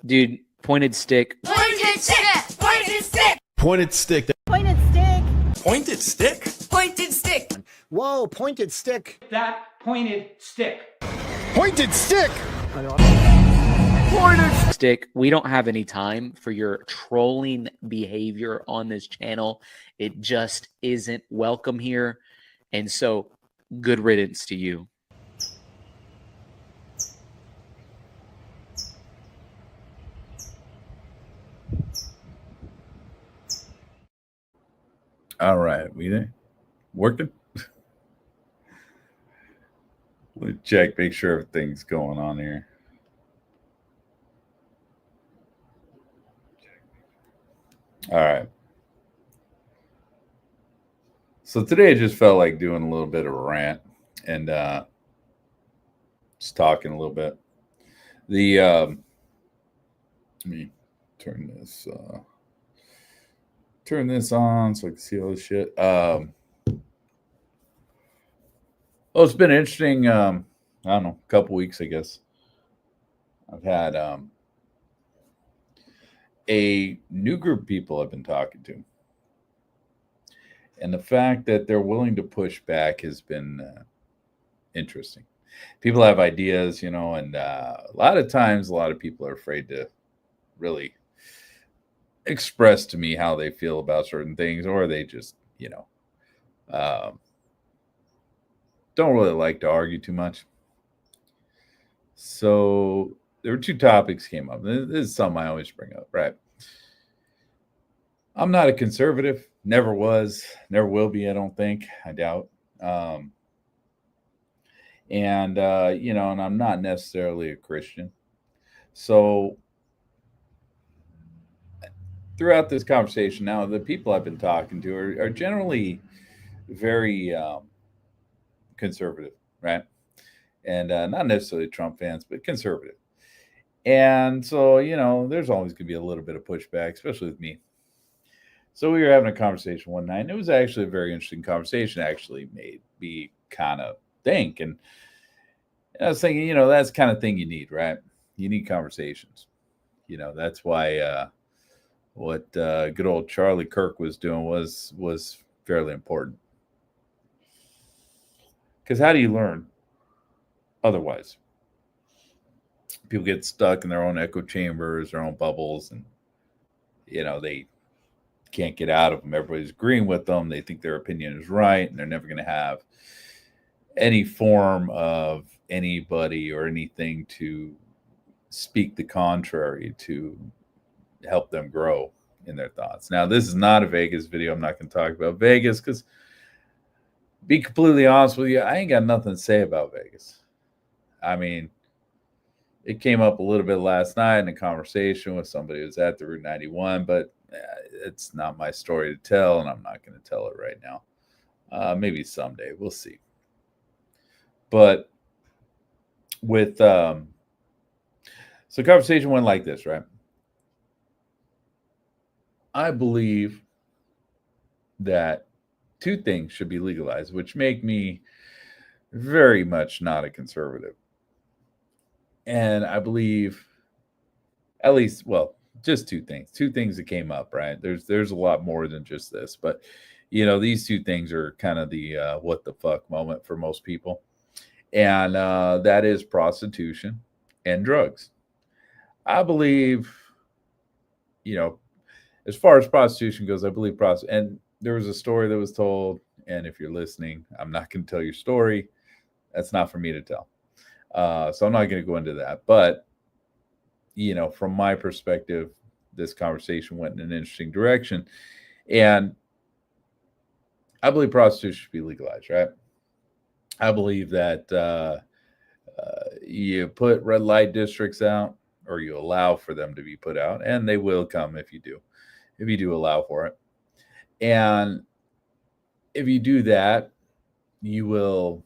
Dude, pointed stick. Pointed stick! Pointed stick! Pointed stick. Pointed stick. Pointed stick? Pointed stick! Whoa, pointed stick. That pointed stick. Pointed stick! Stick. We don't have any time for your trolling behavior on this channel. It just isn't welcome here. And so, good riddance to you. All right, we there? Working? Let me check, make sure everything's going on here. All right. So today I just felt like doing a little bit of a rant and just talking a little bit. Let me turn this on so I can see all this shit. Well, it's been interesting. I don't know, a couple weeks, I guess. I've had a new group of people I've been talking to. And the fact that they're willing to push back has been interesting. People have ideas, you know, and a lot of times, a lot of people are afraid to really express to me how they feel about certain things, or they just, you know, don't really like to argue too much. So there were two topics came up. This is something I always bring up, right? I'm not a conservative, never was, never will be, I don't think, I doubt. You know, and I'm not necessarily a Christian. So throughout this conversation now, the people I've been talking to are generally very conservative, right? And not necessarily Trump fans, but conservative. And so, you know, there's always going to be a little bit of pushback, especially with me. So we were having a conversation one night, and it was actually a very interesting conversation. Actually made me kind of think. And I was thinking, you know, that's the kind of thing you need, right? You need conversations. You know, that's why what good old Charlie Kirk was doing was fairly important. Because how do you learn otherwise? People get stuck in their own echo chambers, their own bubbles, and, you know, they can't get out of them. Everybody's agreeing with them. They think their opinion is right, and they're never going to have any form of anybody or anything to speak the contrary to help them grow in their thoughts. Now, this is not a Vegas video. I'm not going to talk about Vegas because, be completely honest with you, I ain't got nothing to say about Vegas. I mean, it came up a little bit last night in a conversation with somebody who was at the Route 91, but it's not my story to tell, and I'm not going to tell it right now. Maybe someday. We'll see. But with so conversation went like this, right? I believe that two things should be legalized, which make me very much not a conservative. And I believe at least, well, just two things that came up, right? There's a lot more than just this, but, you know, these two things are kind of the what the fuck moment for most people. And that is prostitution and drugs. I believe, you know, as far as prostitution goes, I believe and there was a story that was told, and if you're listening, I'm not going to tell your story. That's not for me to tell. So I'm not going to go into that. But, you know, from my perspective, this conversation went in an interesting direction. And I believe prostitution should be legalized, right? I believe that you put red light districts out, or you allow for them to be put out, and they will come if you do allow for it. And if you do that, you will,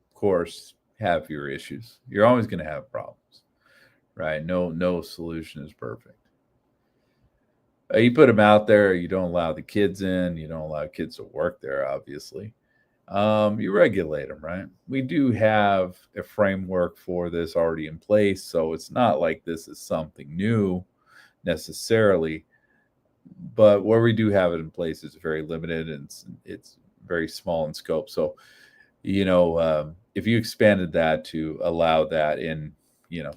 of course, have your issues. You're always going to have problems, right? No solution is perfect. You put them out there. You don't allow the kids in. You don't allow kids to work there, obviously. you regulate them, right? We do have a framework for this already in place, so it's not like this is something new necessarily. But where we do have it in place is very limited, and it's very small in scope. So, if you expanded that to allow that in,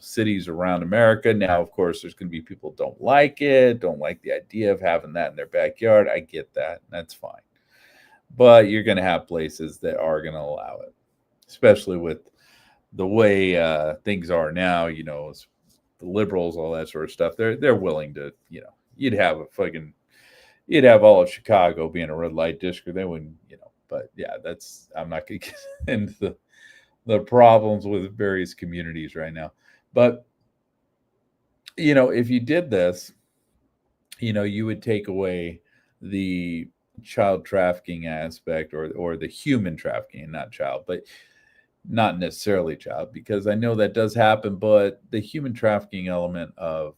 cities around America, now of course there's going to be people who don't like it, don't like the idea of having that in their backyard. I get that, that's fine. But you're going to have places that are going to allow it, especially with the way things are now. The liberals, all that sort of stuff. They're willing to, you'd have all of Chicago being a red light district. They wouldn't, But yeah, I'm not going to get into the problems with various communities right now. But if you did this, you would take away the child trafficking aspect or the human trafficking, not child, but not necessarily child, because I know that does happen, but the human trafficking element of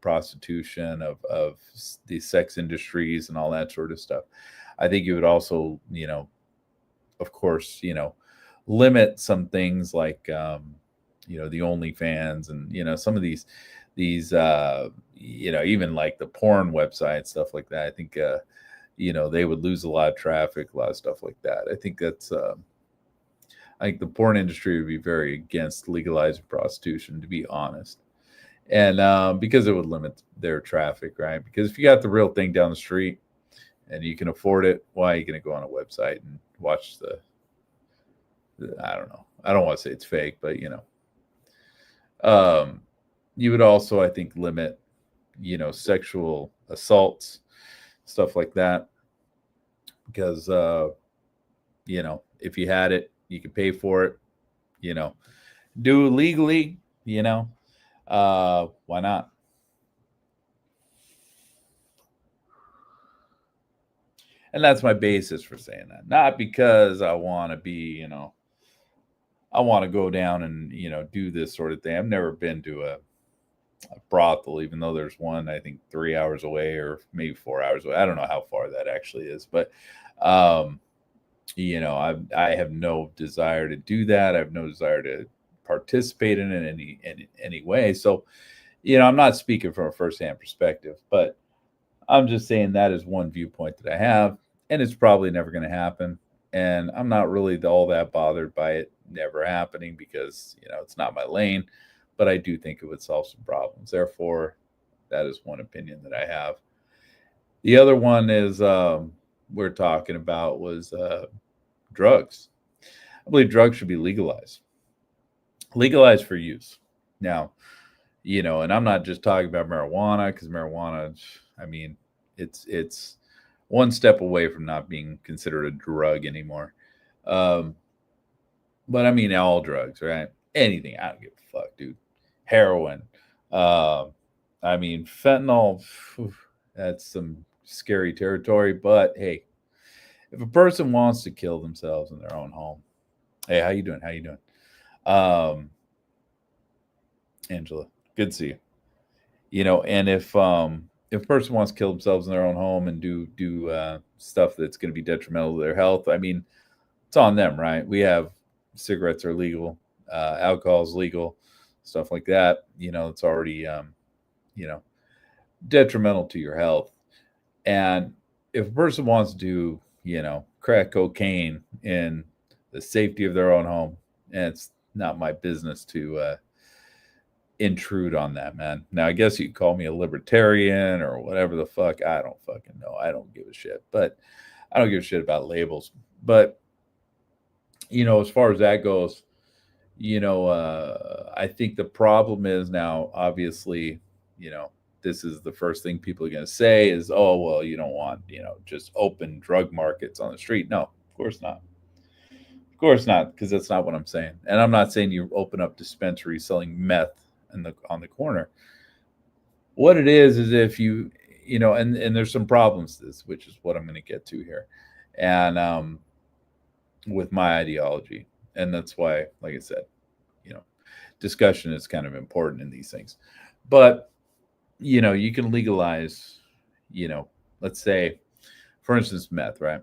prostitution, of the sex industries and all that sort of stuff, I think you would also of course limit some things like the OnlyFans and some of these even like the porn website, stuff like that. I think they would lose a lot of traffic, a lot of stuff like that. I think that's I think the porn industry would be very against legalizing prostitution, to be honest. And because it would limit their traffic, right? Because if you got the real thing down the street and you can afford it, why are you going to go on a website and watch I don't know. I don't want to say it's fake, but you would also, I think, limit, sexual assaults, stuff like that. Because, if you had it, you could pay for it, do it legally, why not? And that's my basis for saying that. Not because I want to be, I want to go down and, do this sort of thing. I've never been to a brothel, even though there's one, I think 3 hours away or maybe 4 hours away. I don't know how far that actually is, but, I have no desire to do that. I have no desire to participate in it in any way. So, I'm not speaking from a firsthand perspective, but I'm just saying that is one viewpoint that I have, and it's probably never going to happen. And I'm not really all that bothered by it never happening because, it's not my lane, but I do think it would solve some problems. Therefore, that is one opinion that I have. The other one is we're talking about was drugs. I believe drugs should be legalized for use. Now, and I'm not just talking about marijuana, because marijuana, I mean, it's one step away from not being considered a drug anymore. But I mean, all drugs, right? Anything. I don't give a fuck, dude. Heroin. I mean, fentanyl, that's some scary territory. But hey, if a person wants to kill themselves in their own home, hey, how you doing? Angela, good to see you. And if a person wants to kill themselves in their own home and do stuff that's going to be detrimental to their health, I mean, it's on them, right? We have cigarettes are legal, alcohol is legal, stuff like that. It's already detrimental to your health. And if a person wants to do crack cocaine in the safety of their own home, and it's not my business to intrude on that, man. Now, I guess you could call me a libertarian or whatever the fuck. I don't fucking know. I don't give a shit. But I don't give a shit about labels. But, as far as that goes, I think the problem is now, obviously, this is the first thing people are going to say is, oh, well, you don't want, just open drug markets on the street. No, of course not. Of course not, because that's not what I'm saying. And I'm not saying you open up dispensaries selling meth on the corner. What it is if you, and there's some problems to this, which is what I'm going to get to here. And with my ideology. And that's why, like I said, discussion is kind of important in these things. But you can legalize, let's say, for instance, meth, right?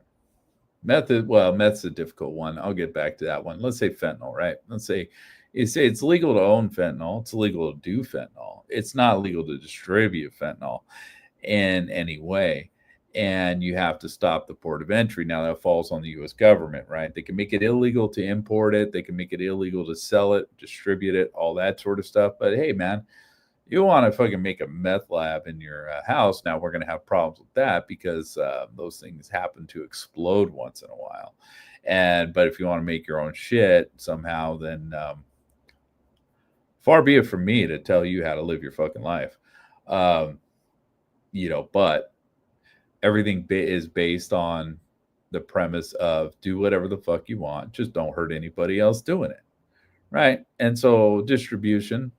Meth's a difficult one. I'll get back to that one. Let's say fentanyl, right? Let's say you say it's legal to own fentanyl. It's illegal to do fentanyl. It's not legal to distribute fentanyl in any way. And you have to stop the port of entry. Now that falls on the U.S. government, right? They can make it illegal to import it. They can make it illegal to sell it, distribute it, all that sort of stuff. But hey, man, you want to fucking make a meth lab in your house. Now we're going to have problems with that because those things happen to explode once in a while. But if you want to make your own shit somehow, then far be it from me to tell you how to live your fucking life. But everything is based on the premise of do whatever the fuck you want. Just don't hurt anybody else doing it. Right. And so distribution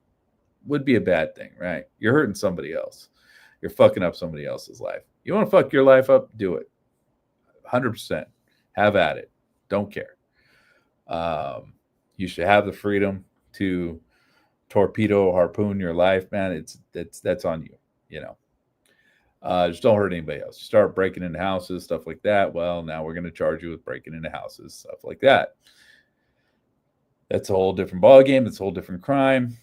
would be a bad thing, right? You're hurting somebody else. You're fucking up somebody else's life. You want to fuck your life up? Do it. 100%. Have at it. Don't care. You should have the freedom to torpedo, harpoon your life, man. That's on you, just don't hurt anybody else. You start breaking into houses, stuff like that. Well, now we're going to charge you with breaking into houses, stuff like that. That's a whole different ballgame. It's a whole different crime.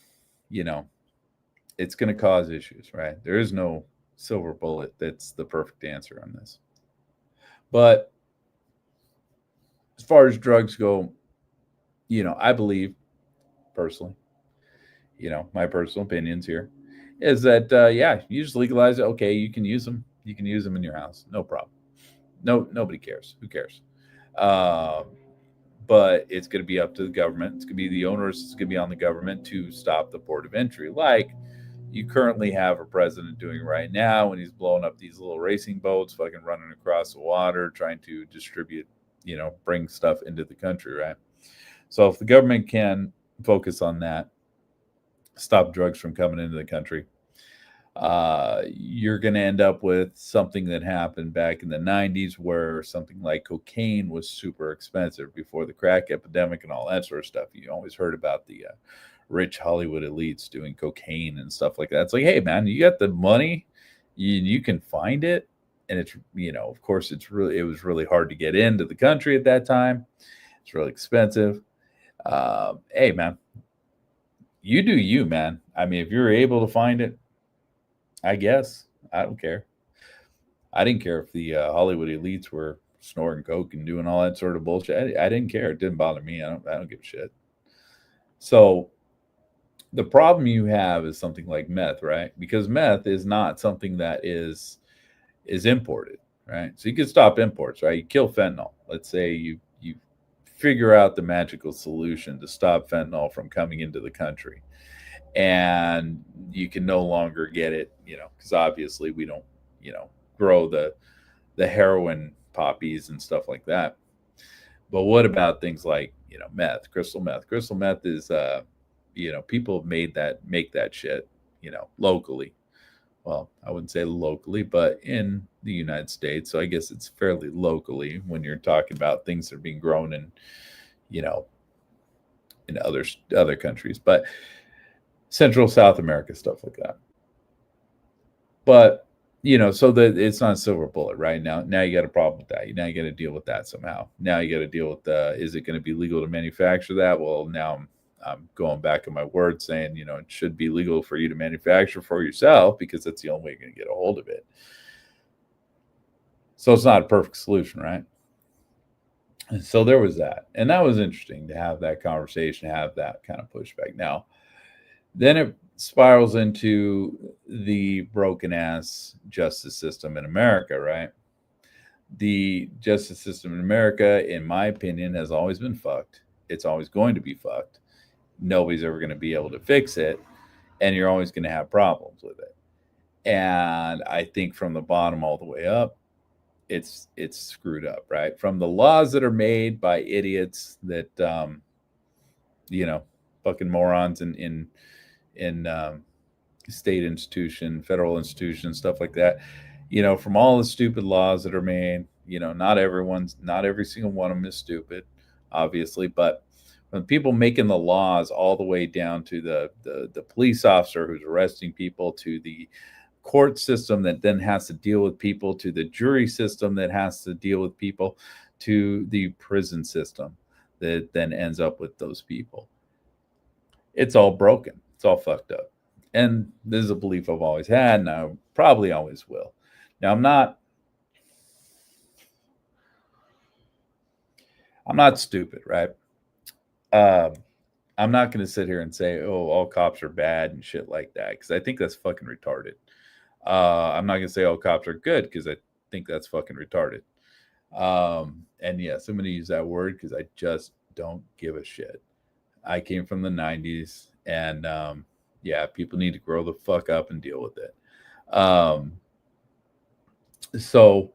It's going to cause issues, right? There is no silver bullet that's the perfect answer on this. But as far as drugs go, I believe personally, my personal opinions here is that, you just legalize it. Okay, you can use them. You can use them in your house. No problem. Nobody cares. Who cares? But it's going to be up to the government. It's going to be the owners. It's going to be on the government to stop the port of entry. Like you currently have a president doing right now when he's blowing up these little racing boats, fucking running across the water, trying to distribute, bring stuff into the country, right? So if the government can focus on that, stop drugs from coming into the country, you're going to end up with something that happened back in the 90s where something like cocaine was super expensive before the crack epidemic and all that sort of stuff. You always heard about the rich Hollywood elites doing cocaine and stuff like that. It's like, hey, man, you got the money, you can find it. And it's, of course, it was really hard to get into the country at that time. It's really expensive. Hey, man, you do you, man. I mean, if you're able to find it, I guess. I don't care. I didn't care if the Hollywood elites were snorting coke and doing all that sort of bullshit. I didn't care. It didn't bother me. I don't give a shit. So the problem you have is something like meth, right? Because meth is not something that is imported, right? So you can stop imports, right? You kill fentanyl. Let's say you figure out the magical solution to stop fentanyl from coming into the country. And you can no longer get it, because obviously we don't, grow the heroin poppies and stuff like that. But what about things like, meth, crystal meth? Crystal meth is, people make that shit, locally. Well, I wouldn't say locally, but in the United States. So I guess it's fairly locally when you're talking about things that are being grown in, in other countries. But Central South America, stuff like that. But, so that it's not a silver bullet right now. Now you got a problem with that. Now you got to deal with that somehow. Now you got to deal with is it going to be legal to manufacture that? Well, now I'm going back on my word saying, it should be legal for you to manufacture for yourself because that's the only way you're going to get a hold of it. So it's not a perfect solution, right? And so there was that. And that was interesting to have that conversation, have that kind of pushback. Now, then it spirals into the broken ass justice system in America, right? The justice system in America, in my opinion, has always been fucked. It's always going to be fucked. Nobody's ever going to be able to fix it. And you're always going to have problems with it. And I think from the bottom all the way up, it's screwed up, right? From the laws that are made by idiots that, fucking morons in state institution, federal institution, stuff like that, from all the stupid laws that are made, not every single one of them is stupid, obviously, but from people making the laws all the way down to the police officer who's arresting people, to the court system that then has to deal with people, to the jury system that has to deal with people, to the prison system that then ends up with those people. It's all broken. It's all fucked up. And this is a belief I've always had, and I probably always will. Now, I'm not stupid, right? I'm not going to sit here and say, oh, all cops are bad and shit like that, because I think that's fucking retarded. I'm not going to say all cops are good, because I think that's fucking retarded. And yes, I'm going to use that word because I just don't give a shit. I came from the 90s, and yeah, people need to grow the fuck up and deal with it. So,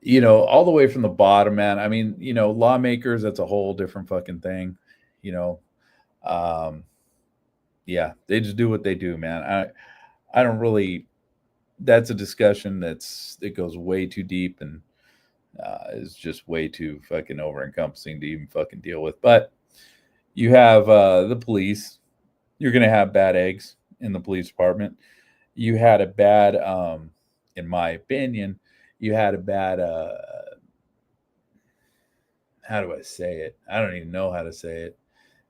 you know, all the way from the bottom, man. I mean, you know, lawmakers, that's a whole different fucking thing. You know, yeah, they just do what they do, man. I don't really, that's a discussion that goes way too deep and is just way too fucking over encompassing to even fucking deal with. But you have the police. You're going to have bad eggs in the police department. You had a bad, in my opinion, you had a bad, how do I say it? I don't even know how to say it,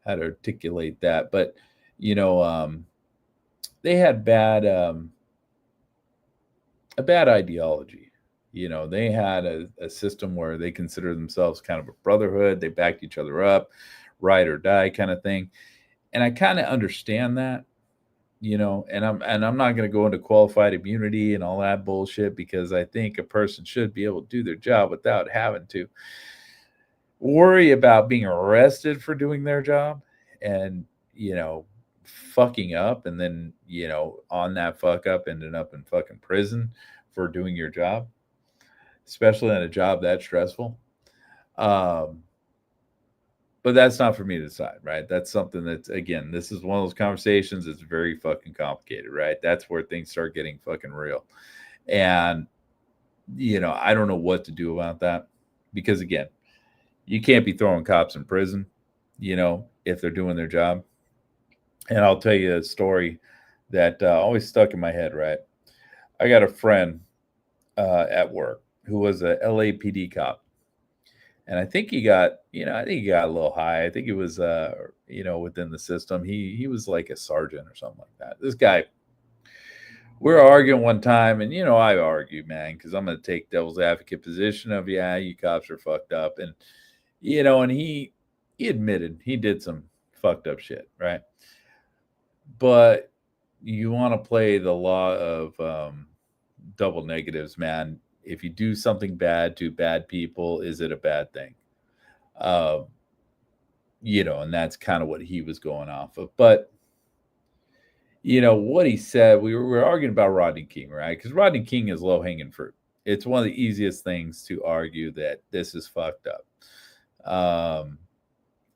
how to articulate that. But, you know, they had a bad ideology. You know, they had a system where they considered themselves kind of a brotherhood. They backed each other up, ride or die kind of thing. And I kind of understand that, you know, and I'm not going to go into qualified immunity and all that bullshit, because I think a person should be able to do their job without having to worry about being arrested for doing their job and, you know, fucking up, and then, you know, on that fuck up ending up in fucking prison for doing your job, especially in a job that stressful. But that's not for me to decide, right? That's something that's, again, this is one of those conversations that's very fucking complicated, right? That's where things start getting fucking real. And, you know, I don't know what to do about that, because, again, you can't be throwing cops in prison, you know, if they're doing their job. And I'll tell you a story that always stuck in my head, right? I got a friend at work who was a LAPD cop. And I think he got, you know, I think he got a little high. I think it was, you know, within the system. He was like a sergeant or something like that. This guy, we were arguing one time, and, you know, I argue, man, because I'm going to take devil's advocate position of, yeah, you cops are fucked up. And, you know, and he admitted he did some fucked up shit, right? But you want to play the law of double negatives, man. If you do something bad to bad people, is it a bad thing? You know, and that's kind of what he was going off of. But, you know, what he said, we were arguing about Rodney King, right? Because Rodney King is low-hanging fruit. It's one of the easiest things to argue that this is fucked up.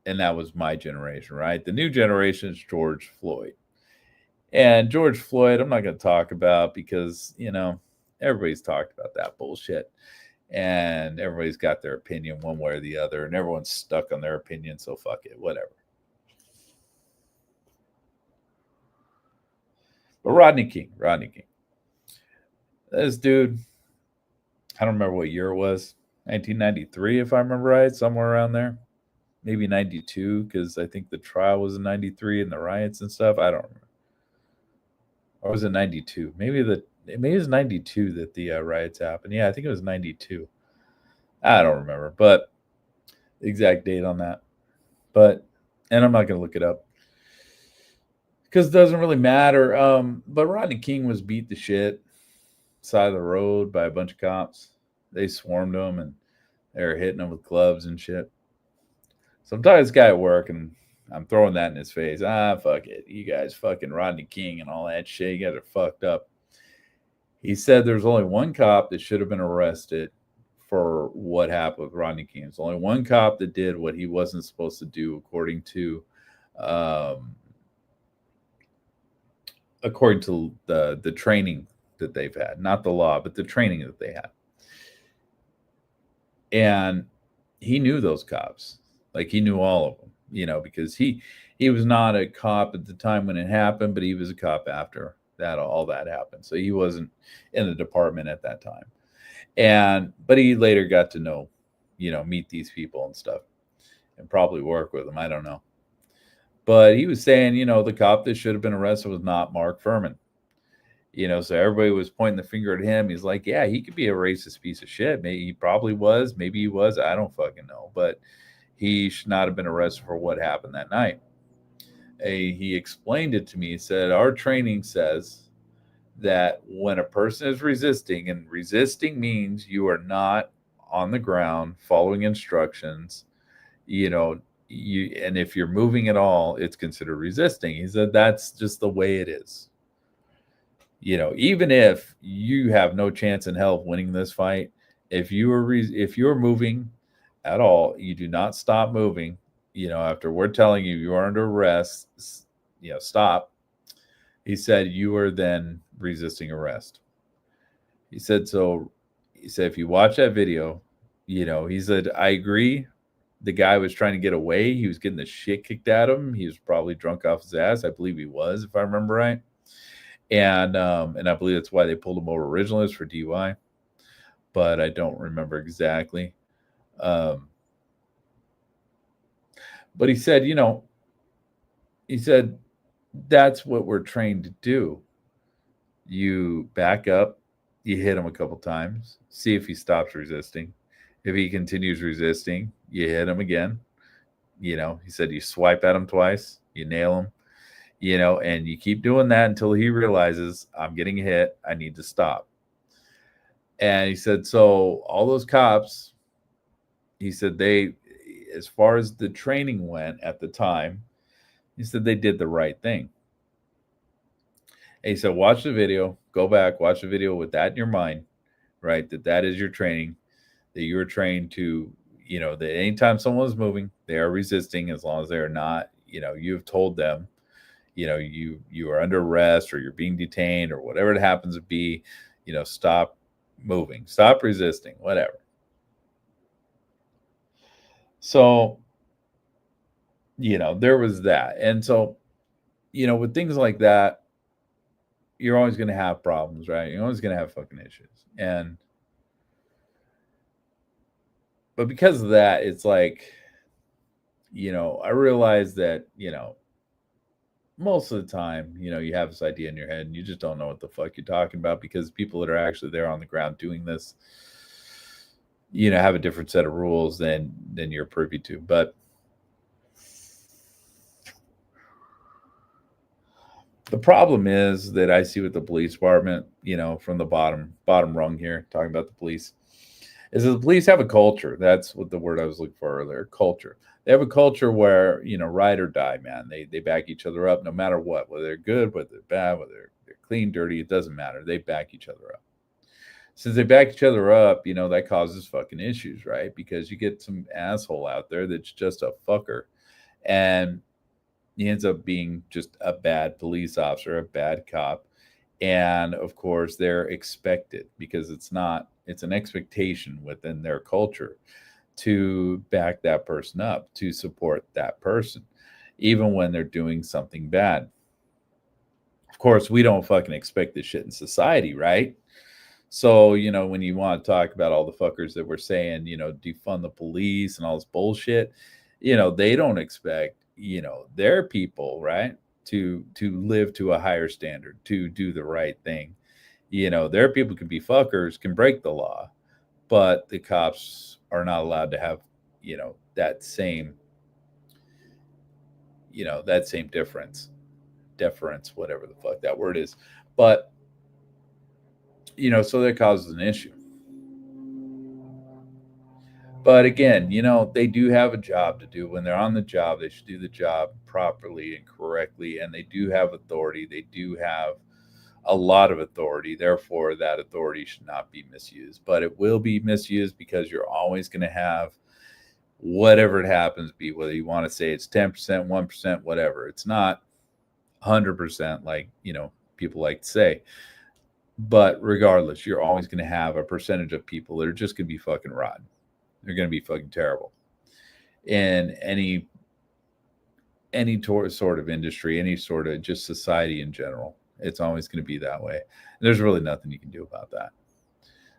And that was my generation, right? The new generation is George Floyd. And George Floyd, I'm not going to talk about, because, you know, everybody's talked about that bullshit, and everybody's got their opinion one way or the other, and everyone's stuck on their opinion. So fuck it, whatever. But Rodney King, this dude, I don't remember what year it was, 1993, if I remember right, somewhere around there, maybe 92, because I think the trial was in 93 and the riots and stuff. I don't remember. Or was it 92? Maybe it was 92 that the riots happened. Yeah, I think it was 92. I don't remember, but the exact date on that. But, and I'm not going to look it up, because it doesn't really matter. But Rodney King was beat to shit side of the road by a bunch of cops. They swarmed him, and they were hitting him with gloves and shit. So I'm talking to this guy at work, and I'm throwing that in his face. Fuck it. You guys fucking Rodney King and all that shit. You guys are fucked up. He said there's only one cop that should have been arrested for what happened with Rodney King. There's only one cop that did what he wasn't supposed to do, according to the training that they've had. Not the law, but the training that they had. And he knew those cops. Like, he knew all of them, you know, because he was not a cop at the time when it happened, but he was a cop after that all that happened. So he wasn't in the department at that time. But he later got to know meet these people and stuff and probably work with them. I don't know. But he was saying, the cop that should have been arrested was not Mark Furman. So everybody was pointing the finger at him. He's like, yeah, he could be a racist piece of shit. Maybe he probably was. Maybe he was. I don't fucking know. But he should not have been arrested for what happened that night. He explained it to me. He said, our training says that when a person is resisting, and resisting means you are not on the ground following instructions, and if you're moving at all, it's considered resisting. He said that's just the way it is. Even if you have no chance in hell of winning this fight, if you're moving at all, you do not stop moving. After we're telling you are under arrest, stop. He said you are then resisting arrest. He said if you watch that video, he said, I agree. The guy was trying to get away. He was getting the shit kicked at him. He was probably drunk off his ass. I believe he was, if I remember right. And I believe that's why they pulled him over originally, was for DUI. But I don't remember exactly. But he said, that's what we're trained to do. You back up, you hit him a couple times, see if he stops resisting. If he continues resisting, you hit him again. He said you swipe at him twice, you nail him, and you keep doing that until he realizes I'm getting hit, I need to stop. And he said, so all those cops, he said as far as the training went at the time, he said they did the right thing. And he said, watch the video, go back, watch the video with that in your mind, right? That is your training, that you're trained to, that anytime someone is moving, they are resisting as long as they're not, you've told them, you are under arrest or you're being detained or whatever it happens to be, stop moving, stop resisting, whatever. So, there was that. And so, with things like that, you're always going to have problems, right? You're always going to have fucking issues. But because of that, it's like, I realize that, most of the time, you have this idea in your head and you just don't know what the fuck you're talking about, because people that are actually there on the ground doing this, have a different set of rules than you're privy to. But the problem is that I see with the police department, from the bottom rung here, talking about the police, is that the police have a culture. That's what the word I was looking for earlier, culture. They have a culture where, ride or die, man. They back each other up no matter what, whether they're good, whether they're bad, whether they're clean, dirty, it doesn't matter. They back each other up. Since they back each other up, that causes fucking issues, right? Because you get some asshole out there that's just a fucker. And he ends up being just a bad police officer, a bad cop. And of course, they're expected, because it's an expectation within their culture to back that person up, to support that person, even when they're doing something bad. Of course, we don't fucking expect this shit in society, right? So, when you want to talk about all the fuckers that were saying, defund the police and all this bullshit, they don't expect, their people, right, to live to a higher standard, to do the right thing. Their people can be fuckers, can break the law, but the cops are not allowed to have, that same deference, whatever the fuck that word is. But, so that causes an issue. But again, they do have a job to do. When they're on the job, they should do the job properly and correctly. And they do have authority. They do have a lot of authority. Therefore, that authority should not be misused. But it will be misused, because you're always going to have, whatever it happens to be, whether you want to say it's 10%, 1%, whatever. It's not 100% like, people like to say. But regardless, you're always going to have a percentage of people that are just going to be fucking rotten. They're going to be fucking terrible. In any sort of industry, any sort of just society in general, it's always going to be that way. There's really nothing you can do about that.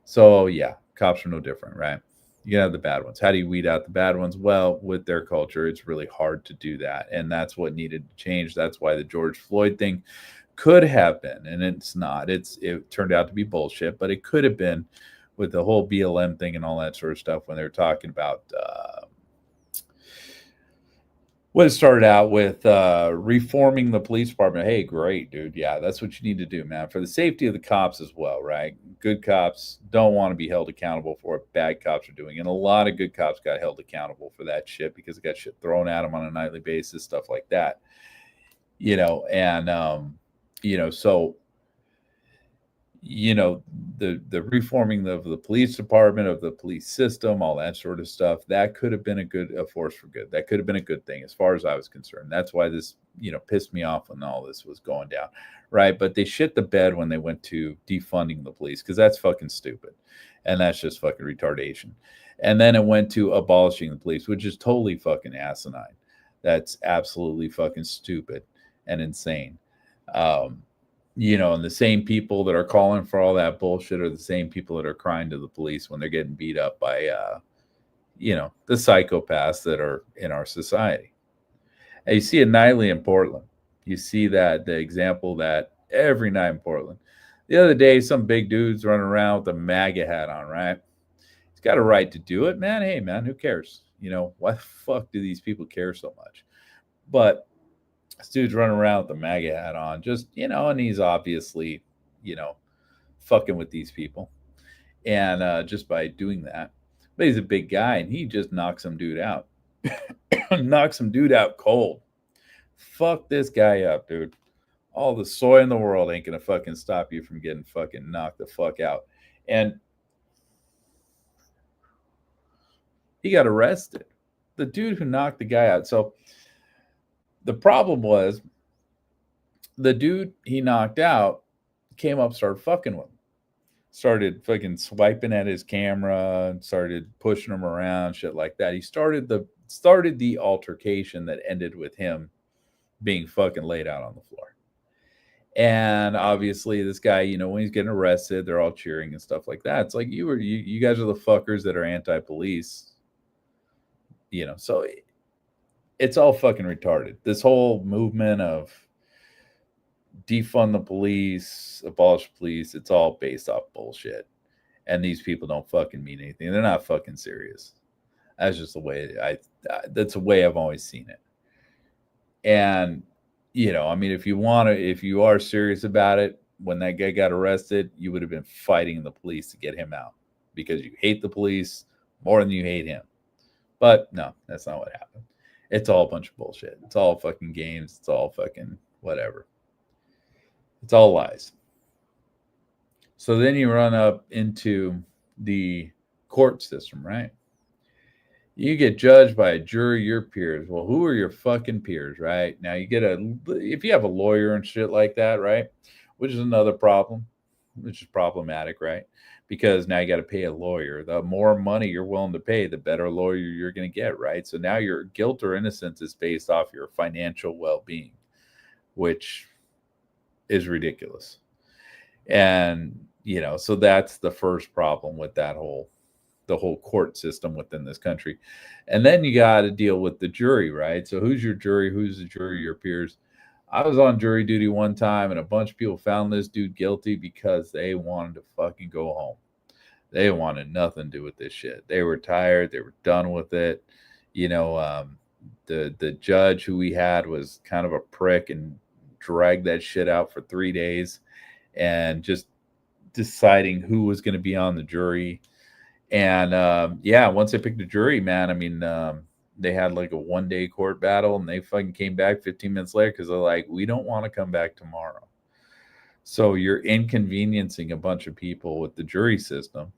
So yeah, cops are no different, right? You have the bad ones. How do you weed out the bad ones? Well, with their culture, it's really hard to do that. And that's what needed to change. That's why the George Floyd thing could have been, and it's not. It turned out to be bullshit, but it could have been with the whole BLM thing and all that sort of stuff when they were talking about what it started out with reforming the police department. Hey, great, dude. Yeah, that's what you need to do, man, for the safety of the cops as well, right? Good cops don't want to be held accountable for what bad cops are doing. And a lot of good cops got held accountable for that shit because it got shit thrown at them on a nightly basis, stuff like that. So the reforming of the police department, of the police system, all that sort of stuff, that could have been a force for good. That could have been a good thing as far as I was concerned. That's why this, pissed me off when all this was going down, right? But they shit the bed when they went to defunding the police, because that's fucking stupid. And that's just fucking retardation. And then it went to abolishing the police, which is totally fucking asinine. That's absolutely fucking stupid and insane. And the same people that are calling for all that bullshit are the same people that are crying to the police when they're getting beat up by, the psychopaths that are in our society. And you see it nightly in Portland. You see that the example that every night in Portland. The other day, some big dude's running around with a MAGA hat on, right? He's got a right to do it, man. Hey, man, who cares? Why the fuck do these people care so much? But this dude's running around with the MAGA hat on, just, and he's obviously, fucking with these people. And just by doing that. But he's a big guy, and he just knocks some dude out. Knocks some dude out cold. Fuck this guy up, dude. All the soy in the world ain't gonna fucking stop you from getting fucking knocked the fuck out. And he got arrested. The dude who knocked the guy out. So the problem was the dude he knocked out came up, started fucking with him. Started fucking swiping at his camera and started pushing him around, shit like that. He started the altercation that ended with him being fucking laid out on the floor. And obviously this guy, when he's getting arrested, they're all cheering and stuff like that. It's like you guys are the fuckers that are anti-police. So it's all fucking retarded. This whole movement of defund the police, abolish police, it's all based off bullshit. And these people don't fucking mean anything. They're not fucking serious. That's just the way that's the way I've always seen it. And, if you are serious about it, when that guy got arrested, you would have been fighting the police to get him out because you hate the police more than you hate him. But no, that's not what happened. It's all a bunch of bullshit. It's all fucking games. It's all fucking whatever. It's all lies. So then you run up into the court system, right? You get judged by a jury, your peers. Well, who are your fucking peers, right? Now if you have a lawyer and shit like that, right? Which is another problem, which is problematic, right? Because now you got to pay a lawyer. The more money you're willing to pay, the better lawyer you're going to get, right? So now your guilt or innocence is based off your financial well-being, which is ridiculous. And, so that's the first problem with the whole court system within this country. And then you got to deal with the jury, right? So who's your jury? Who's the jury? Your peers. I was on jury duty one time, and a bunch of people found this dude guilty because they wanted to fucking go home. They wanted nothing to do with this shit. They were tired. They were done with it. The judge who we had was kind of a prick and dragged that shit out for 3 days and just deciding who was going to be on the jury. And once they picked a jury, man, they had like a 1-day court battle, and they fucking came back 15 minutes later because they're like, we don't want to come back tomorrow. So you're inconveniencing a bunch of people with the jury system.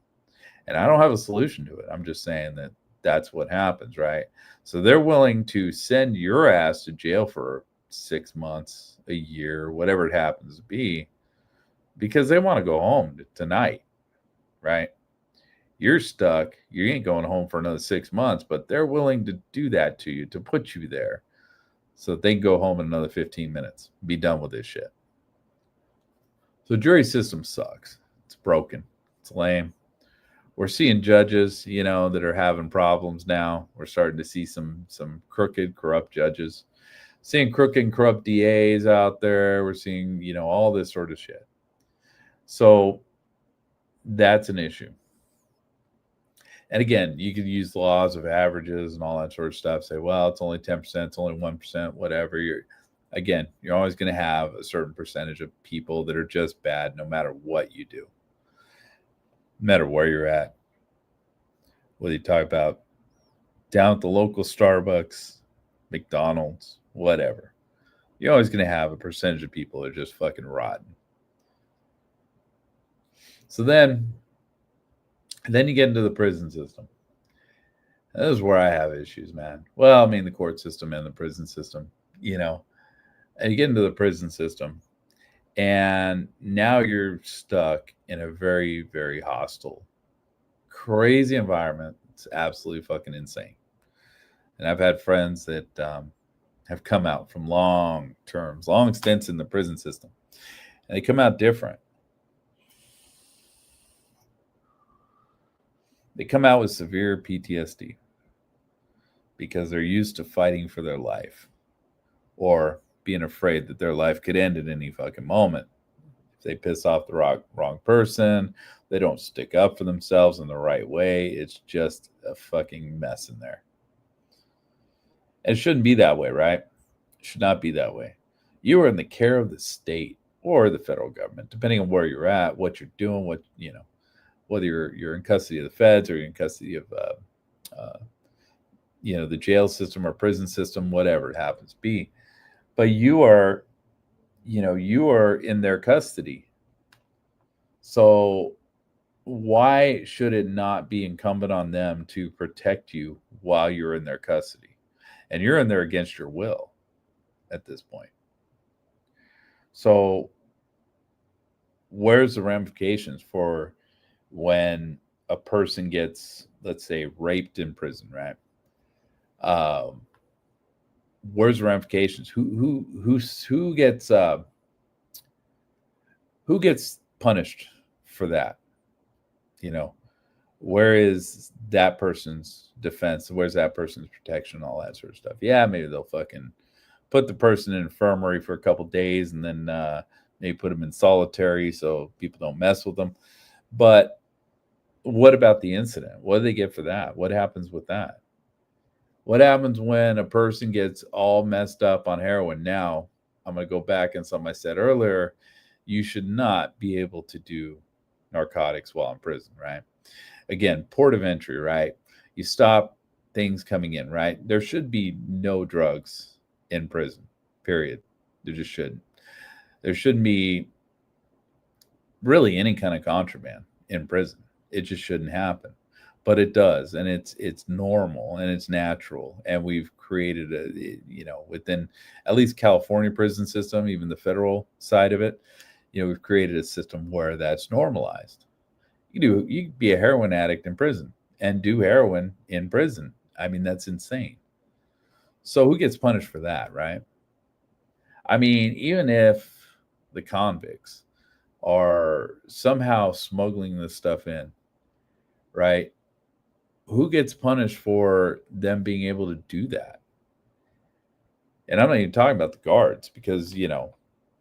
And I don't have a solution to it. I'm just saying that that's what happens, right? So they're willing to send your ass to jail for 6 months, a year, whatever it happens to be, because they want to go home tonight, right? You're stuck. You ain't going home for another 6 months, but they're willing to do that to you, to put you there so that they can go home in another 15 minutes, be done with this shit. So jury system sucks. It's broken. It's lame. We're seeing judges, you know, that are having problems now. We're starting to see some crooked, corrupt judges. Seeing crooked and corrupt DAs out there. We're seeing, you know, all this sort of shit. So that's an issue. And again, you could use laws of averages and all that sort of stuff. Say, well, it's only 10%, it's only 1%, whatever. You're always going to have a certain percentage of people that are just bad no matter what you do. No matter where you're at. Whether you talk about down at the local Starbucks, McDonald's, whatever. You're always going to have a percentage of people that are just fucking rotten. So then you get into the prison system. This is where I have issues, man. Well, I mean, the court system and the prison system, you know. And you get into the prison system, and now you're stuck in a very, very hostile, crazy environment. It's absolutely fucking insane. And I've had friends that have come out from long stints in the prison system, and they come out different. They come out with severe PTSD because they're used to fighting for their life or being afraid that their life could end at any fucking moment. If they piss off the wrong person, they don't stick up for themselves in the right way. It's just a fucking mess in there. And it shouldn't be that way, right? It should not be that way. You are in the care of the state or the federal government, depending on where you're at, what you're doing, what, you know, whether you're in custody of the feds or you're in custody of, you know, the jail system or prison system, whatever it happens to be. But you are in their custody. So why should it not be incumbent on them to protect you while you're in their custody? And you're in there against your will at this point. So where's the ramifications for when a person gets, let's say, raped in prison, right? Where's the ramifications? Who gets punished for that? You know, where is that person's defense? Where's that person's protection? All that sort of stuff. Yeah, maybe they'll fucking put the person in infirmary for a couple days and then maybe put them in solitary so people don't mess with them. But what about the incident? What do they get for that? What happens with that? What happens when a person gets all messed up on heroin? Now, I'm going to go back on something I said earlier. You should not be able to do narcotics while in prison, right? Again, port of entry, right? You stop things coming in, right? There should be no drugs in prison, period. There just shouldn't. There shouldn't be really any kind of contraband in prison. It just shouldn't happen. But it does, and it's normal and it's natural, and we've created within at least California prison system, even the federal side of it, we've created a system where that's normalized. You can be a heroin addict in prison and do heroin in prison. I mean, that's insane. So who gets punished for that, right? I mean, even if the convicts are somehow smuggling this stuff in, right? Who gets punished for them being able to do that? And I'm not even talking about the guards because,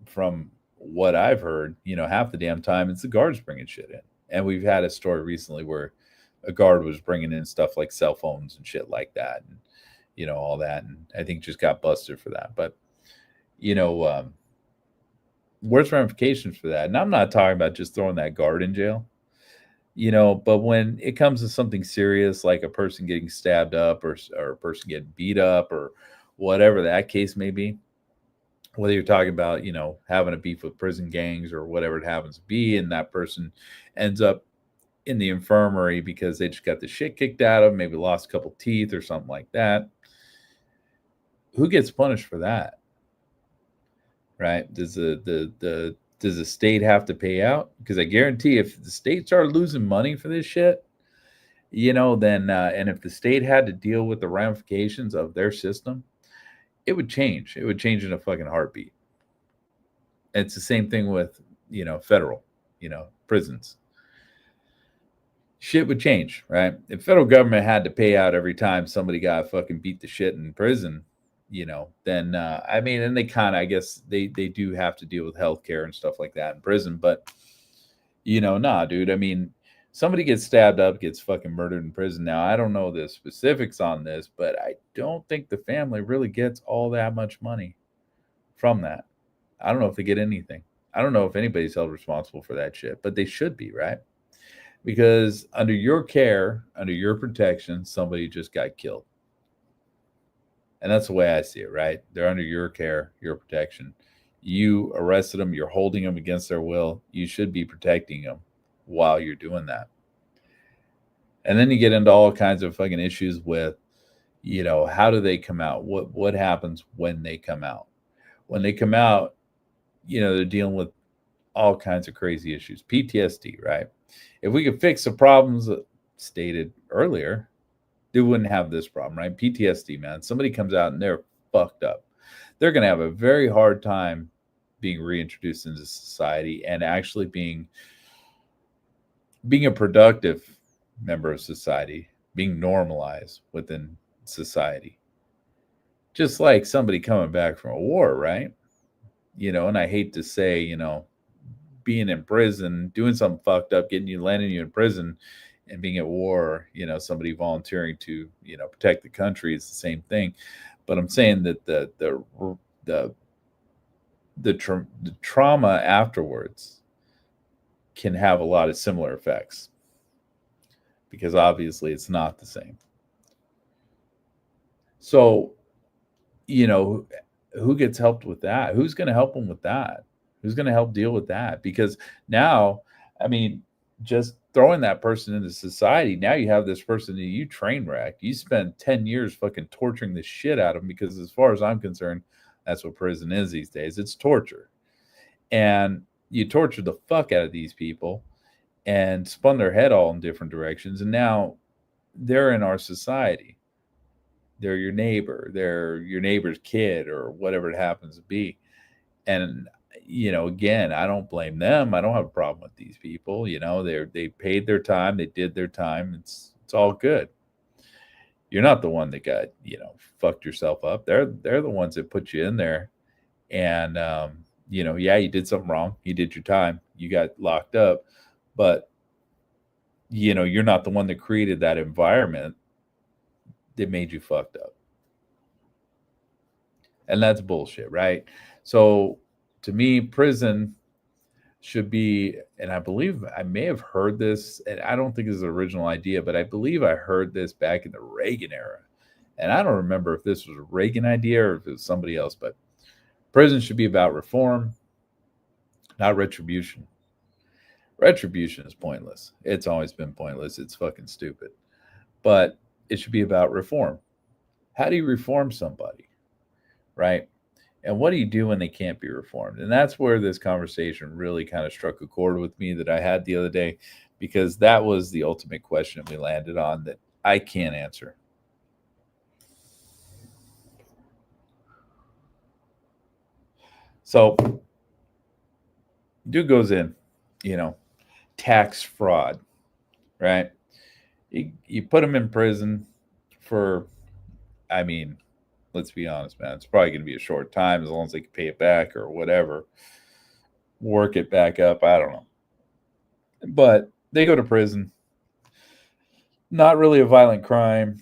from what I've heard, half the damn time it's the guards bringing shit in. And we've had a story recently where a guard was bringing in stuff like cell phones and shit like that. And, all that. And I think just got busted for that. But, where's ramifications for that? And I'm not talking about just throwing that guard in jail. But when it comes to something serious, like a person getting stabbed up or a person getting beat up or whatever that case may be, whether you're talking about, having a beef with prison gangs or whatever it happens to be, and that person ends up in the infirmary because they just got the shit kicked out of them, maybe lost a couple teeth or something like that. Who gets punished for that? Right? Does the state have to pay out? Because I guarantee if the state started losing money for this shit, then and if the state had to deal with the ramifications of their system, it would change. It would change in a fucking heartbeat. And it's the same thing with, federal, prisons. shit would change, right? If federal government had to pay out every time somebody got fucking beat the shit in prison, then I mean, and they kind of, I guess they do have to deal with healthcare and stuff like that in prison, but nah, dude. I mean, somebody gets stabbed up, gets fucking murdered in prison. Now, I don't know the specifics on this, but I don't think the family really gets all that much money from that. I don't know if they get anything. I don't know if anybody's held responsible for that shit, but they should be, right? Because under your care, under your protection, somebody just got killed. And that's the way I see it, right? They're under your care, your protection. You arrested them, you're holding them against their will. You should be protecting them while you're doing that. And then you get into all kinds of fucking issues with, how do they come out? What happens when they come out? When they come out, they're dealing with all kinds of crazy issues. PTSD, right? If we could fix the problems stated earlier, they wouldn't have this problem, right? PTSD, man. Somebody comes out and they're fucked up. They're going to have a very hard time being reintroduced into society and actually being a productive member of society, being normalized within society. Just like somebody coming back from a war, right? And I hate to say, being in prison, doing something fucked up, landing you in prison and being at war, somebody volunteering to, protect the country is the same thing. But I'm saying that the trauma afterwards can have a lot of similar effects, because obviously it's not the same. So, who gets helped with that? Who's going to help them with that? Who's going to help deal with that? Because now, I mean, just throwing that person into society, now you have this person that you train wrecked. You spend 10 years fucking torturing the shit out of them, because as far as I'm concerned, that's what prison is these days. It's torture. And you torture the fuck out of these people and spun their head all in different directions. And now they're in our society. They're your neighbor. They're your neighbor's kid or whatever it happens to be. And, again, I don't blame them. I don't have a problem with these people. They paid their time. They did their time. It's all good. You're not the one that got, fucked yourself up. They're the ones that put you in there. And, yeah, you did something wrong. You did your time. You got locked up. But, you're not the one that created that environment that made you fucked up. And that's bullshit, right? So to me, prison should be, and I believe I may have heard this, and I don't think it's an original idea, but I believe I heard this back in the Reagan era. And I don't remember if this was a Reagan idea or if it was somebody else, but prison should be about reform, not retribution. Retribution is pointless. It's always been pointless. It's fucking stupid. But it should be about reform. How do you reform somebody? Right? And what do you do when they can't be reformed? And that's where this conversation really kind of struck a chord with me that I had the other day, because that was the ultimate question we landed on that I can't answer. So, dude goes in, tax fraud, right? You put him in prison for, I mean, let's be honest, man, it's probably going to be a short time as long as they can pay it back or whatever, work it back up. I don't know. But they go to prison, not really a violent crime,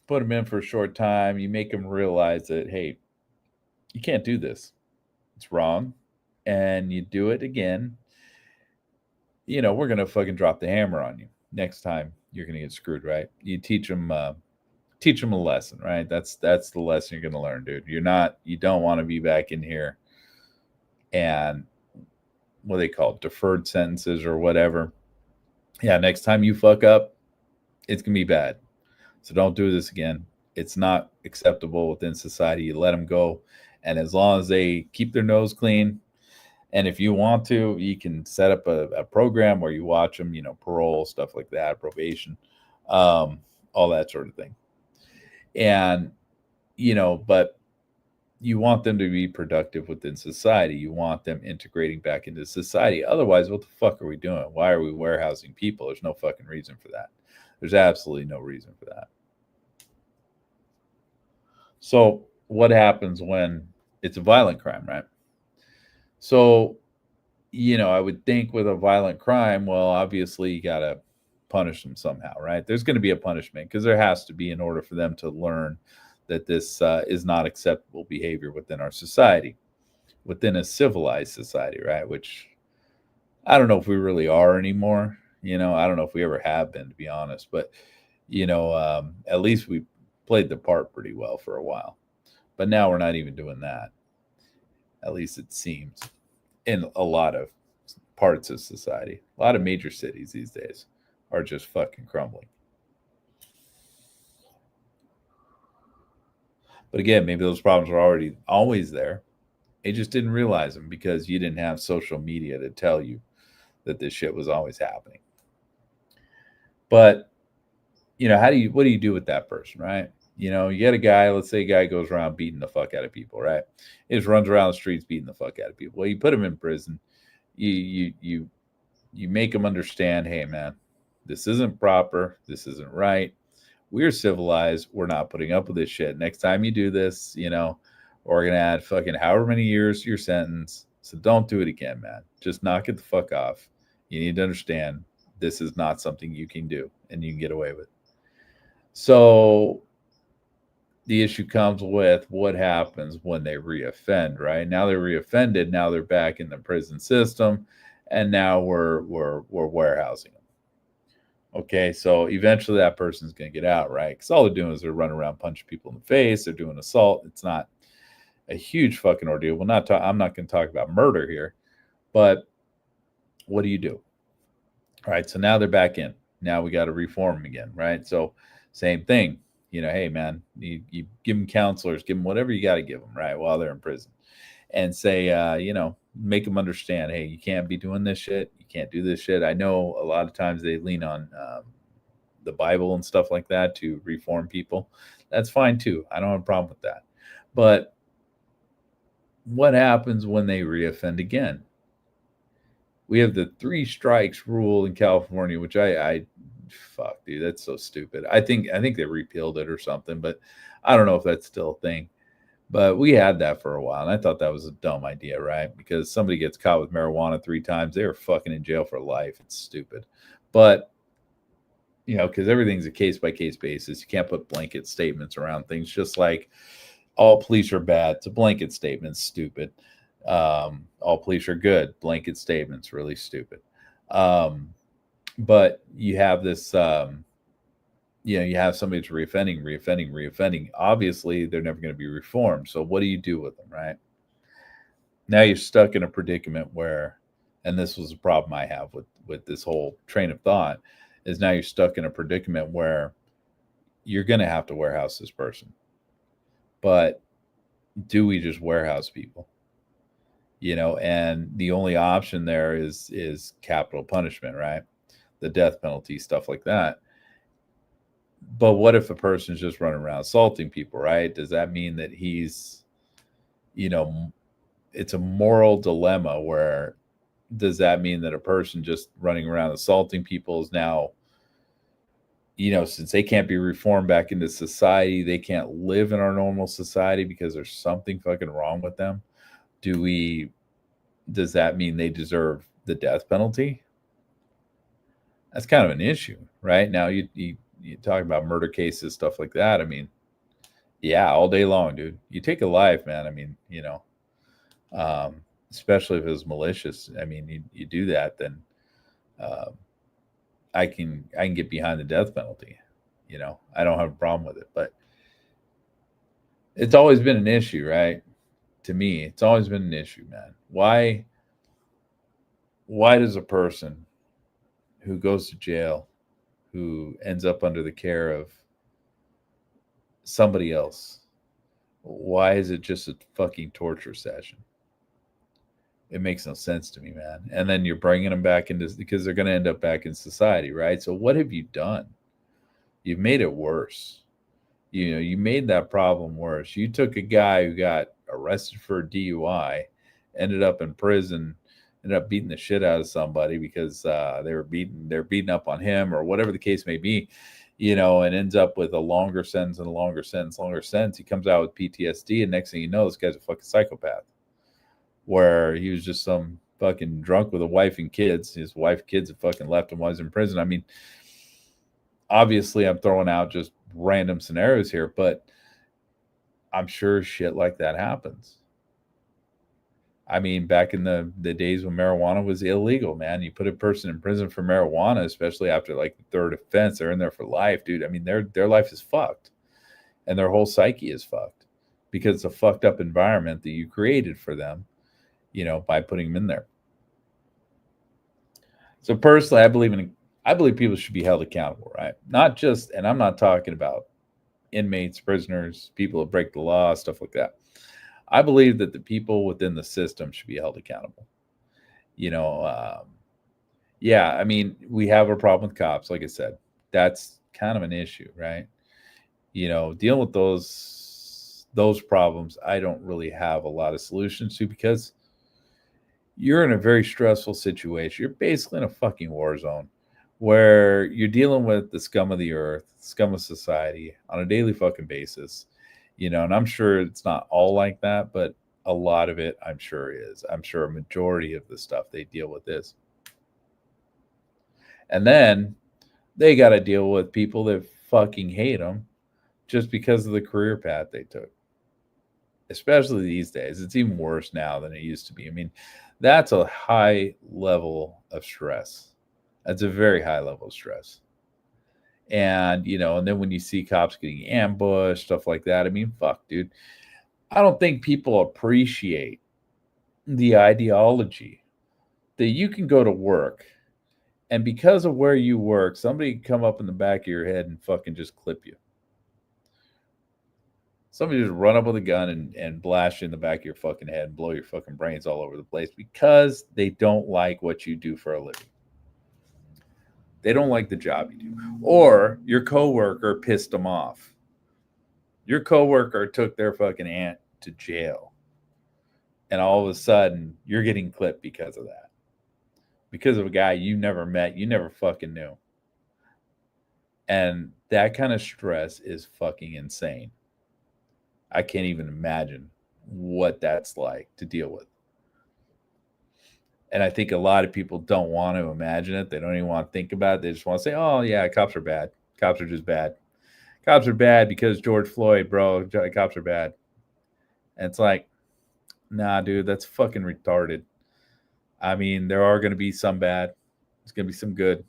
put them in for a short time. You make them realize that, hey, you can't do this. It's wrong. And you do it again. We're going to fucking drop the hammer on you. Next time you're going to get screwed, right? You teach them a lesson, right? That's the lesson you're going to learn, dude. You don't want to be back in here and what they call deferred sentences or whatever. Yeah, next time you fuck up, it's going to be bad. So don't do this again. It's not acceptable within society. You let them go. And as long as they keep their nose clean, and if you want to, you can set up a program where you watch them, parole, stuff like that, probation, all that sort of thing. And, but you want them to be productive within society. You want them integrating back into society. Otherwise, what the fuck are we doing? Why are we warehousing people? There's no fucking reason for that. There's absolutely no reason for that. So what happens when it's a violent crime, right? So, I would think with a violent crime, well, obviously you got to punish them somehow, right? There's going to be a punishment because there has to be in order for them to learn that this is not acceptable behavior within our society, within a civilized society, right? Which I don't know if we really are anymore. I don't know if we ever have been, to be honest, but, at least we played the part pretty well for a while. But now we're not even doing that. At least it seems in a lot of parts of society. A lot of major cities these days are just fucking crumbling. But again, maybe those problems were already always there. You just didn't realize them because you didn't have social media to tell you that this shit was always happening. But, what do you do with that person, right? You get a guy, let's say a guy goes around beating the fuck out of people, right? He just runs around the streets beating the fuck out of people. Well, you put him in prison. You make him understand, hey, man, this isn't proper. This isn't right. We're civilized. We're not putting up with this shit. Next time you do this, we're going to add fucking however many years to your sentence. So don't do it again, man. Just knock it the fuck off. You need to understand this is not something you can do and you can get away with. So the issue comes with what happens when they reoffend, right? Now they're reoffended. Now they're back in the prison system. And now we're warehousing them. Okay, so eventually that person's going to get out, right? Because all they're doing is they're running around punching people in the face. They're doing assault. It's not a huge fucking ordeal. I'm not going to talk about murder here, but what do you do? All right, so now they're back in. Now we got to reform them again, right? So same thing. Hey, man, you give them counselors, give them whatever you got to give them, right, while they're in prison. And say, make them understand, hey, you can't be doing this shit. You can't do this shit. I know a lot of times they lean on the Bible and stuff like that to reform people. That's fine, too. I don't have a problem with that. But what happens when they reoffend again? We have the 3 strikes rule in California, which I fuck, dude, that's so stupid. I think they repealed it or something, but I don't know if that's still a thing. But we had that for a while, and I thought that was a dumb idea, right? Because somebody gets caught with marijuana 3 times, they were fucking in jail for life. It's stupid. But, because everything's a case-by-case basis. You can't put blanket statements around things, just like all police are bad. It's a blanket statement, stupid. All police are good. Blanket statements, really stupid. But you have this, you have somebody that's reoffending. Obviously, they're never going to be reformed. So what do you do with them, right? Now you're stuck in a predicament where, and this was a problem I have with this whole train of thought, is now you're stuck in a predicament where you're going to have to warehouse this person. But do we just warehouse people? And the only option there is capital punishment, right? The death penalty, stuff like that. But what if a person's just running around assaulting people, right? Does that mean that he's, it's a moral dilemma where does that mean that a person just running around assaulting people is now, since they can't be reformed back into society, they can't live in our normal society because there's something fucking wrong with them? Does that mean they deserve the death penalty? That's kind of an issue, right? Now you talk about murder cases, stuff like that. I mean, yeah, all day long, dude. You take a life, man. I mean, especially if it was malicious. I mean, you do that, then I can get behind the death penalty. I don't have a problem with it, but it's always been an issue, right? To me, it's always been an issue, man. Why does a person who goes to jail, who ends up under the care of somebody else, why is it just a fucking torture session? It makes no sense to me, man. And then you're bringing them back into, because they're going to end up back in society, right? So what have you done? You've made it worse. You made that problem worse. You took a guy who got arrested for a DUI, ended up in prison, ended up beating the shit out of somebody because they're beating up on him or whatever the case may be, and ends up with a longer sentence and a longer sentence. He comes out with PTSD, and next thing you know, this guy's a fucking psychopath. Where he was just some fucking drunk with a wife and kids. His wife, kids had fucking left him while he was in prison. I mean, obviously, I'm throwing out just random scenarios here, but I'm sure shit like that happens. I mean, back in the days when marijuana was illegal, man, you put a person in prison for marijuana, especially after like the third offense, they're in there for life, dude. I mean, their life is fucked, and their whole psyche is fucked because it's a fucked up environment that you created for them, by putting them in there. So personally, I believe people should be held accountable, right? Not just, and I'm not talking about inmates, prisoners, people that break the law, stuff like that. I believe that the people within the system should be held accountable. I mean, we have a problem with cops, like I said. That's kind of an issue, right? Dealing with those problems, I don't really have a lot of solutions to, because you're in a very stressful situation. You're basically in a fucking war zone where you're dealing with the scum of the earth, scum of society on a daily fucking basis. And I'm sure it's not all like that, but a lot of it, I'm sure is. I'm sure a majority of the stuff they deal with is. And then they got to deal with people that fucking hate them just because of the career path they took. Especially these days. It's even worse now than it used to be. I mean, that's a high level of stress. That's a very high level of stress. And, and then when you see cops getting ambushed, stuff like that, I mean, fuck, dude. I don't think people appreciate the ideology that you can go to work, and because of where you work, somebody can come up in the back of your head and fucking just clip you. Somebody just run up with a gun and blast you in the back of your fucking head and blow your fucking brains all over the place because they don't like what you do for a living. They don't like the job you do. Or your coworker pissed them off. Your coworker took their fucking aunt to jail. And all of a sudden, you're getting clipped because of that. Because of a guy you never met, you never fucking knew. And that kind of stress is fucking insane. I can't even imagine what that's like to deal with. And I think a lot of people don't want to imagine it. They don't even want to think about it. They just want to say, oh, yeah, cops are bad. Cops are just bad. Cops are bad because George Floyd, bro. Cops are bad. And it's like, nah, dude, that's fucking retarded. I mean, there are going to be some bad. There's going to be some good.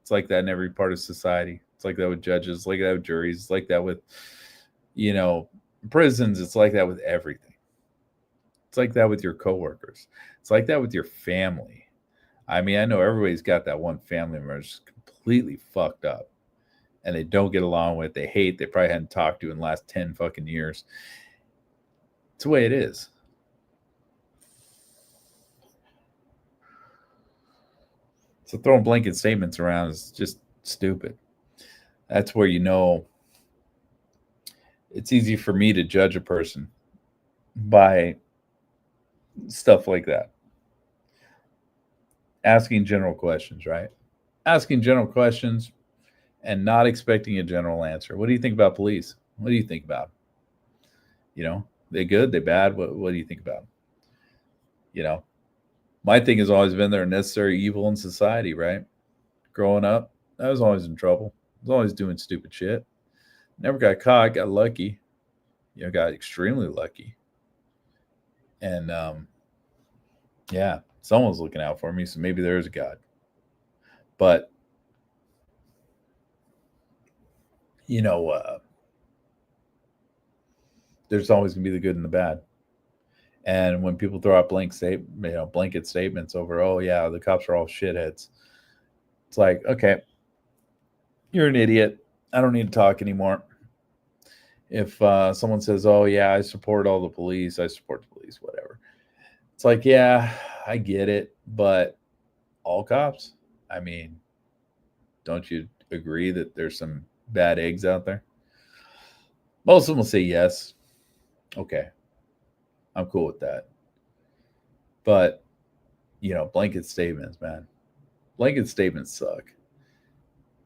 It's like that in every part of society. It's like that with judges. It's like that with juries. It's like that with, prisons. It's like that with everything. It's like that with your coworkers. It's like that with your family. I mean, I know everybody's got that one family member that's completely fucked up and they don't get along with, they hate, they probably hadn't talked to in the last 10 fucking years. It's the way it is. So throwing blanket statements around is just stupid. That's where it's easy for me to judge a person by stuff like that. Asking general questions, right? Asking general questions and not expecting a general answer. What do you think about police? What do you think about them? They good? They bad? What do you think about them? My thing has always been they're a necessary evil in society, right? Growing up, I was always in trouble. I was always doing stupid shit. Never got caught, got lucky. Got extremely lucky. And someone's looking out for me, so maybe there is a God. But there's always gonna be the good and the bad. And when people throw out blanket statements over, oh yeah, the cops are all shitheads, it's like, okay, you're an idiot. I don't need to talk anymore. If someone says, oh yeah, I support all the police, whatever. It's like, yeah, I get it, but all cops? I mean, don't you agree that there's some bad eggs out there? Most of them will say yes. Okay. I'm cool with that. But, blanket statements, man. Blanket statements suck.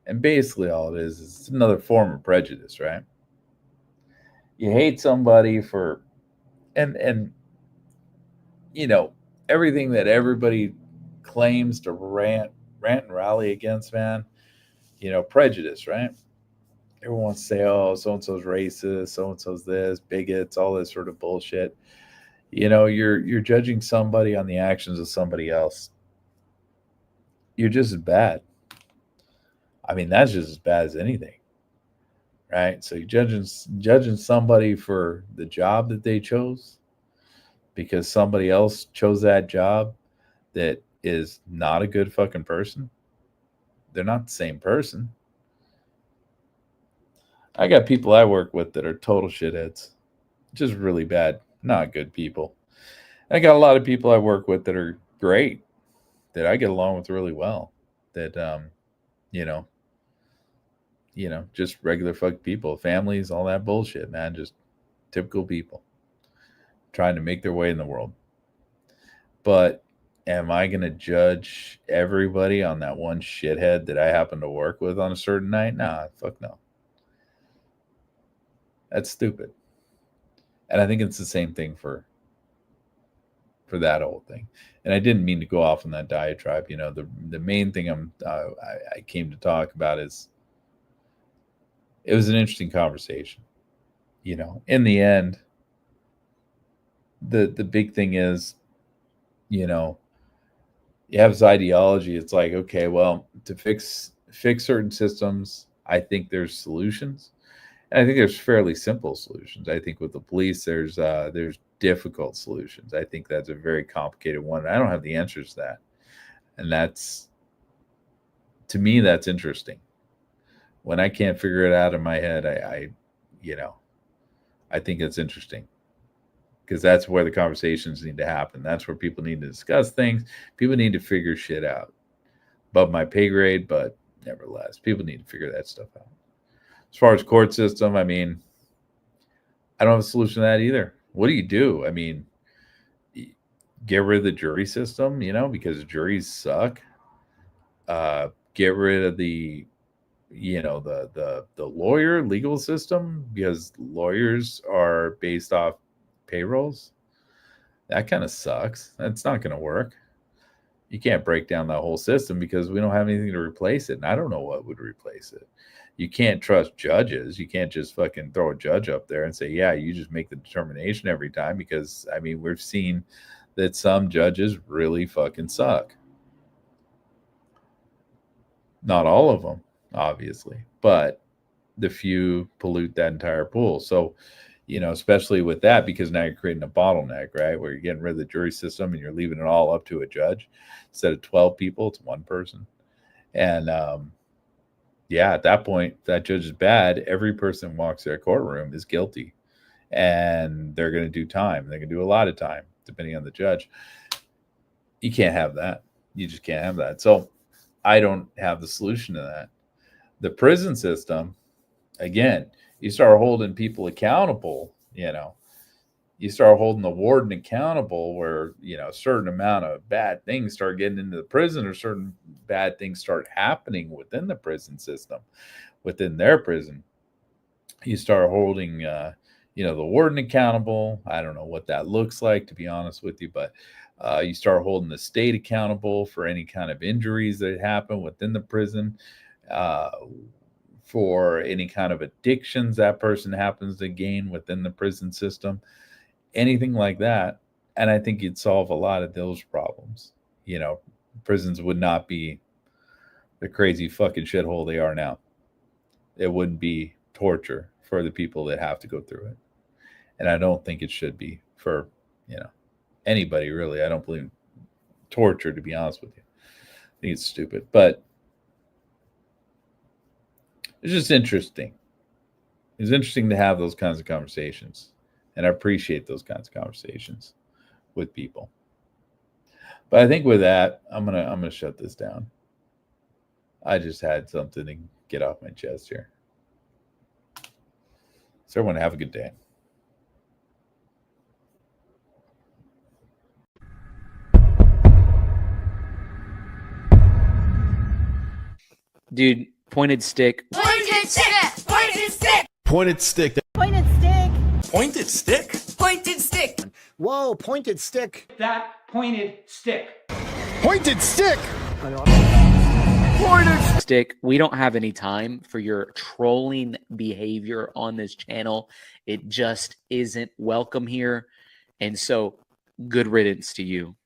And basically all it is it's another form of prejudice, right? You hate somebody for and everything that everybody claims to rant and rally against, man, prejudice, right? Everyone wants to say, oh, so-and-so's racist, so-and-so's this, bigots, all this sort of bullshit. You're judging somebody on the actions of somebody else. You're just as bad. I mean, that's just as bad as anything, right? So you're judging somebody for the job that they chose because somebody else chose that job that is not a good fucking person. They're not the same person. I got people I work with that are total shitheads, just really bad, not good people. I got a lot of people I work with that are great, that I get along with really well, that, just regular fuck people, families, all that bullshit, man, just typical people trying to make their way in the world. But am I going to judge everybody on that one shithead that I happen to work with on a certain night? Nah, fuck no. That's stupid. And I think it's the same thing for that whole thing. And I didn't mean to go off on that diatribe. The main thing I came to talk about is it was an interesting conversation. In the end, the big thing is, you have this ideology. It's like, okay, well, to fix certain systems, I think there's solutions. And I think there's fairly simple solutions. I think with the police, there's difficult solutions. I think that's a very complicated one. I don't have the answers to that. And to me, that's interesting. When I can't figure it out in my head, I think it's interesting because that's where the conversations need to happen. That's where people need to discuss things. People need to figure shit out. Above my pay grade, but nevertheless, people need to figure that stuff out. As far as court system, I mean, I don't have a solution to that either. What do you do? I mean, get rid of the jury system, because juries suck. Get rid of the legal system because lawyers are based off payrolls. That kind of sucks. That's not going to work. You can't break down that whole system because we don't have anything to replace it. And I don't know what would replace it. You can't trust judges. You can't just fucking throw a judge up there and say, yeah, you just make the determination every time because, I mean, we've seen that some judges really fucking suck. Not all of them, obviously, but the few pollute that entire pool. So, especially with that, because now you're creating a bottleneck, right? Where you're getting rid of the jury system and you're leaving it all up to a judge. Instead of 12 people, it's one person. And, at that point, if that judge is bad, every person who walks their courtroom is guilty. And they're going to do time. They're going to do a lot of time, depending on the judge. You can't have that. You just can't have that. So I don't have the solution to that. The prison system, again, you start holding people accountable, you start holding the warden accountable where, a certain amount of bad things start getting into the prison or certain bad things start happening within the prison system, within their prison. You start holding, the warden accountable. I don't know what that looks like, to be honest with you, but you start holding the state accountable for any kind of injuries that happen within the prison, for any kind of addictions that person happens to gain within the prison system, anything like that. And I think you'd solve a lot of those problems. Prisons would not be the crazy fucking shithole they are now. It wouldn't be torture for the people that have to go through it. And I don't think it should be for, anybody really. I don't believe in torture, to be honest with you. I think it's stupid, but it's just interesting. It's interesting to have those kinds of conversations. And I appreciate those kinds of conversations with people. But I think with that, I'm gonna shut this down. I just had something to get off my chest here. So everyone have a good day. Dude, pointed stick. Pointed stick. Pointed stick. Pointed stick. Pointed stick. Pointed stick. Pointed stick. Whoa, pointed stick. That pointed stick. Pointed stick. Stick. We don't have any time for your trolling behavior on this channel. It just isn't welcome here. And so, good riddance to you.